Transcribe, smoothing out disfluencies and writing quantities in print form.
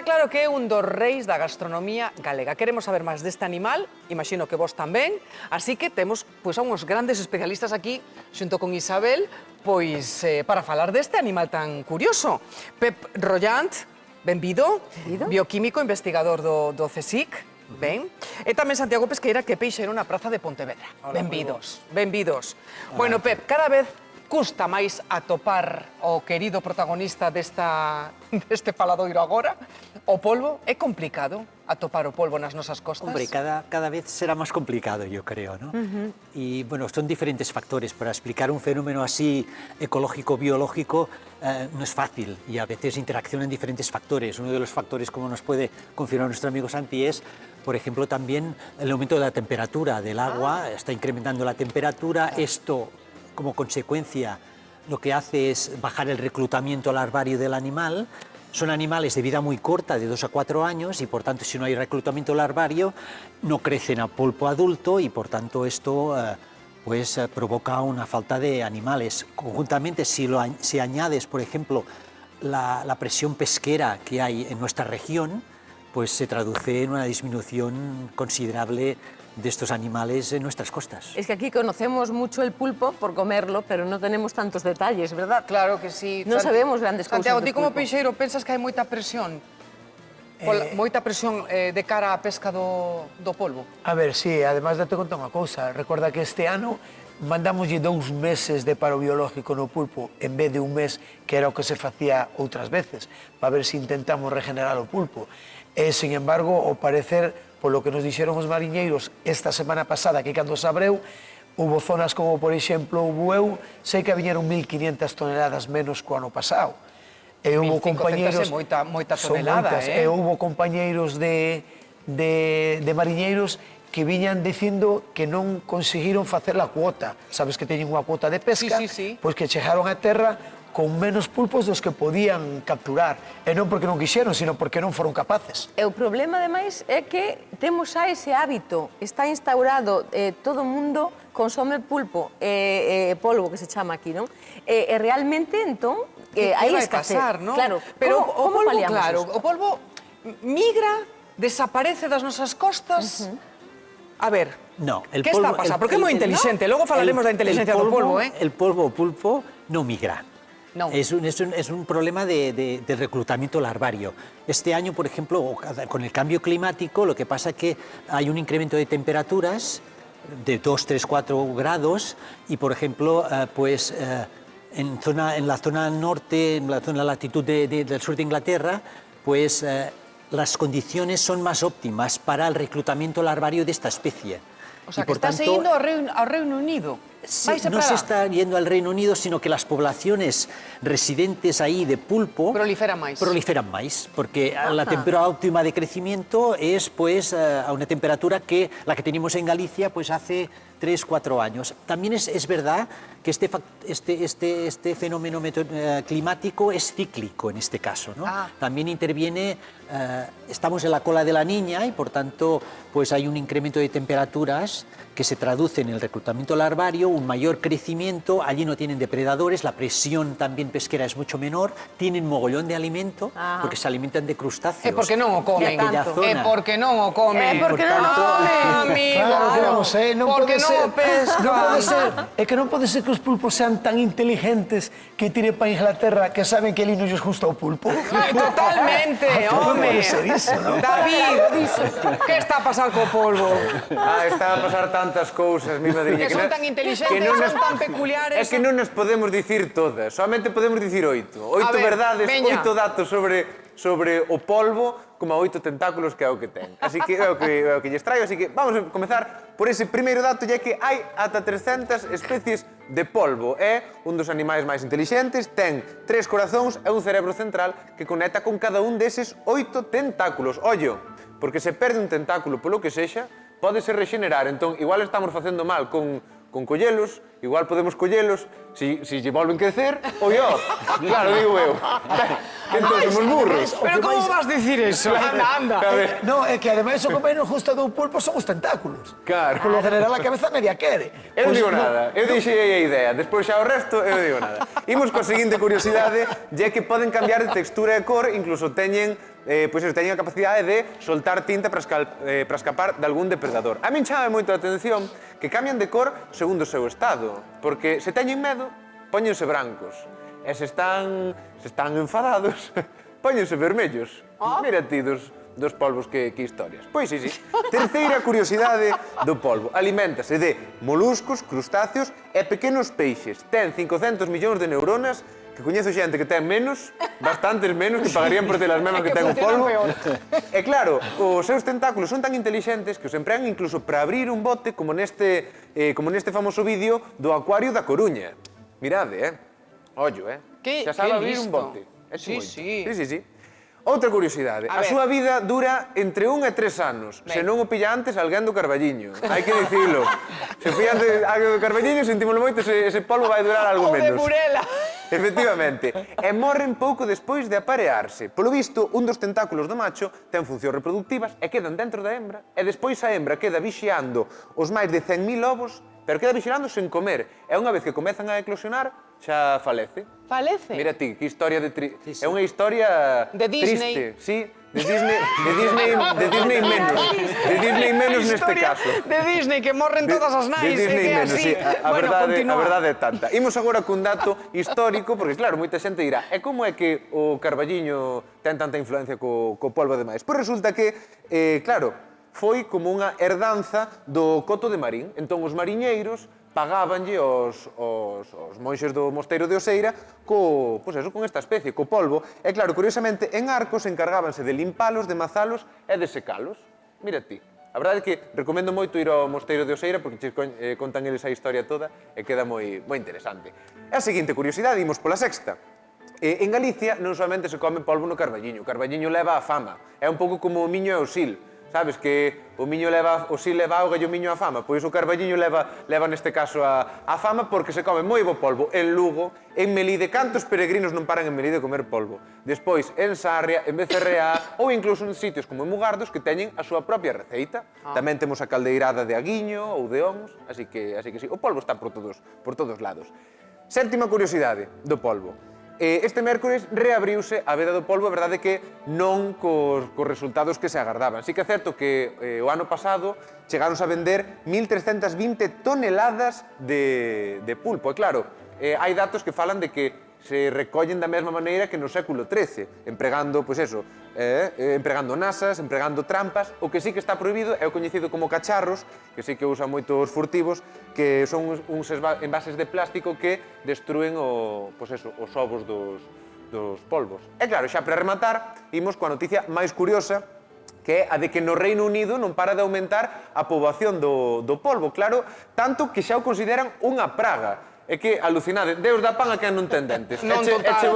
claro que é un dos reis da gastronomía galega. Queremos saber máis deste animal, imagino que vos tamén, así que temos a uns grandes especialistas aquí, xunto con Isabel, para falar deste animal tan curioso. Pep Rollant, benvido, bioquímico, investigador do CSIC, ben, e tamén Santiago Pesqueira, que é peixeiro na praza de Pontevedra. Benvidos, benvidos. Bueno, Pep, cada vez custa máis atopar o querido protagonista deste faladoiro agora. O polvo, é complicado atopar o polvo nas nosas costas? Hombre, cada vez será más complicado, yo creo, ¿no? Y bueno, son diferentes factores. Para explicar un fenómeno así ecológico-biológico no es fácil y a veces interaccionan diferentes factores. Uno de los factores, como nos puede confirmar nuestro amigo Santi, es, por ejemplo, también el aumento de la temperatura del agua. Está incrementando la temperatura. Esto, como consecuencia, lo que hace es bajar el reclutamiento larvario del animal. Son animales de vida muy corta, de 2 a 4 años, y por tanto, si no hay reclutamiento larvario, no crecen a pulpo adulto y por tanto esto provoca una falta de animales. Conjuntamente, si añades, por ejemplo, la presión pesquera que hay en nuestra región, pues se traduce en una disminución considerable de estos animales en nuestras costas. Es que aquí conocemos mucho el pulpo por comerlo, pero no tenemos tantos detalles, ¿verdad? Claro que sí. Non sabemos grandes cousas Santiago, do ti como pulpo. peixeiro pensas que hai moita presión? Moita presión de cara á pesca do polvo? A ver, sí, además de te contar unha cousa. Recorda que este ano mandamoslle 2 meses de paro biológico no pulpo en vez de un mes, que era o que se facía outras veces, para ver se intentamos regenerar o pulpo. Sin embargo, ao parecer, polo que nos dixeron os mariñeiros esta semana pasada, que cando se abreu, hubo zonas como, por exemplo, o Bueu, sei que viñeron 1.500 toneladas menos co ano pasado. E hubo compañeiros... moita tonelada, E hubo compañeiros de mariñeiros que viñan dicindo que non conseguiron facer a cuota. Sabes que teñen unha cuota de pesca, pois que chegaron a terra con menos pulpos dos que podían capturar. E non porque non quixeron, sino porque non foron capaces. E o problema, ademais, é que temos xa ese hábito. Está instaurado, todo o mundo consome pulpo, polvo, que se chama aquí, non? E realmente, entón, hai escasez. ¿No? Claro, pero como paliamos claro, isto? o polvo migra, desaparece das nosas costas. A ver, no, ¿qué está pasando? Porque é moi inteligente, logo falaremos da inteligencia do polvo, El polvo o pulpo no migra. No. Es un problema de reclutamiento larvario. Este año, por ejemplo, con el cambio climático, lo que pasa es que hay un incremento de temperaturas de 2, 3, 4 grados y, por ejemplo, en la zona norte, en la latitud del sur de Inglaterra, pues las condiciones son más óptimas para el reclutamiento larvario de esta especie. O sea, que está siguiendo ao Reino Unido. Sí, no se está yendo al Reino Unido, sino que las poblaciones residentes ahí de pulpo proliferan máis, porque la temperatura óptima de crecimiento es pues a una temperatura que la que tenemos en Galicia pues hace 3, 4 años. También es verdad que este fenómeno climático es cíclico en este caso, ¿no? También interviene, estamos en la cola de la niña y por tanto pues hay un incremento de temperaturas que se traduce en el reclutamiento larvario, un mayor crecimiento, allí no tienen depredadores, la presión también pesquera es mucho menor, tienen mogollón de alimento, porque se alimentan de crustáceos. É porque non o comen. É porque non o comen. É porque non o comen, amigo. Claro que non sei, non porque pode non ser. o pescan. Non pode ser. É que non pode ser que os pulpos sean tan inteligentes que tire para Inglaterra que saben que ali non lles gusta o pulpo. Ay, totalmente, Non home. pode ser iso, non? David, que está a pasar co polvo? Está a pasar tantas cousas, mi madriña. Que son tan inteligentes, son tan peculiares. É que non nos podemos dicir todas, solamente podemos dicir 8. 8 ver, verdades, veña. 8 datos sobre o polvo, como 8 tentáculos que é o que ten. Así que é o que lles traio, así que vamos a comezar por ese primeiro dato, ya que hai ata 300 especies de polvo. É un dos animais máis intelixentes, ten 3 corazóns e un cerebro central que conecta con cada un deses 8 tentáculos. Ollo, porque se perde un tentáculo polo que sexa, pódese regenerar. Entón, igual estamos facendo mal con collelos, igual podemos collelos, si lle volven crecer, o yo. Claro, digo eu. Entón, somos burros. Pero como vas dicir eso? Anda. No, é que ademais o que menos gusta do pulpo son os tentáculos. Claro. Por lo general a cabeza media quere. Eu non Pois digo nada, eu deixei aí a idea, despois xa o resto eu non digo nada. Imos coa seguinte curiosidade, ya que poden cambiar de textura e cor, incluso teñen pois eso, teñen a capacidade de soltar tinta para escapar de algún depredador. A min chama moito a atención que cambian de cor segundo o seu estado, porque se teñen medo, póñense brancos, e se están enfadados, póñense vermellos. Mira ti dos polvos que historias. Pois sí. Terceira curiosidade do polvo. Aliméntase de moluscos, crustáceos e pequenos peixes. Ten 500 millóns de neuronas, que coñezo xente que ten menos, bastantes menos, que pagarían por ter as mesmas que ten o polvo. E claro, os seus tentáculos son tan intelixentes que os emplean incluso para abrir un bote como neste famoso vídeo do Acuario da Coruña. Mirade, ollo, xa sabe abrir un bote. Sí. Sí. Outra curiosidade, a súa vida dura entre 1 e 3 anos, se non o pilla antes alguén do Carballiño, hai que dicilo. Se pilla antes alguén do Carballiño, sentímolo moito, ese polvo vai durar algo menos. O de Burela. Efectivamente. E morren pouco despois de aparearse. Polo visto, un dos tentáculos do macho ten funcións reproductivas e quedan dentro da hembra, e despois a hembra queda vixiando os máis de 100.000 ovos, pero queda vixiando sen comer. E unha vez que comezan a eclosionar, xa falece. Falece? Mira ti, que historia de É unha historia de Disney. Triste, sí, de Disney menos. De Disney menos neste caso. De Disney, que morren todas as nais. De Disney menos, sí. A Continúa. verdade é tanta. Imos agora cun dato histórico, porque claro, moita xente dirá, e como é que o Carballiño ten tanta influencia co polvo de máis? Pois resulta que, claro, foi como unha herdanza do Coto de Marín. Entón, os mariñeiros pagábanlle aos monxes do mosteiro de Oseira con esta especie, co polvo. E claro, curiosamente, en Arcos encargábanse de limpalos, de mazalos e de secalos. Mira ti. A verdade é que recomendo moito ir ao mosteiro de Oseira porque che contan eles a historia toda e queda moi interesante. E a seguinte curiosidade, imos pola sexta. En Galicia non solamente se come polvo no Carballiño. O Carballiño leva a fama. É un pouco como o miño e o sil. Sabes que o sil leva auga e o miño a fama? Pois o Carballiño leva neste caso a fama porque se come moi bo polvo en Lugo, en Melide. Cantos peregrinos non paran en Melide a comer polvo? Despois en Sarria, en Becerreá ou incluso en sitios como en Mugardos que teñen a súa propia receita. Tamén temos a caldeirada de Aguiño ou de Ons, así que sí, o polvo está por todos lados. Sétima curiosidade do polvo. Este mércores reabriuse a veda do polvo, a verdade é que non cos resultados que se agardaban. Sí que é certo que o ano pasado chegáronse a vender 1.320 toneladas de pulpo. E claro, hai datos que falan de que se recollen da mesma maneira que no século XIII, empregando, empregando nasas, empregando trampas. O que sí que está prohibido é o coñecido como cacharros, que sí que usan moitos furtivos, que son uns envases de plástico que destruen os ovos dos polvos. E claro, xa para rematar, imos coa noticia máis curiosa, que é a de que no Reino Unido non para de aumentar a poboación do polvo. Claro, tanto que xa o consideran unha praga. É que, alucinade, Deus dá pan a quen non ten dentes. Non, total.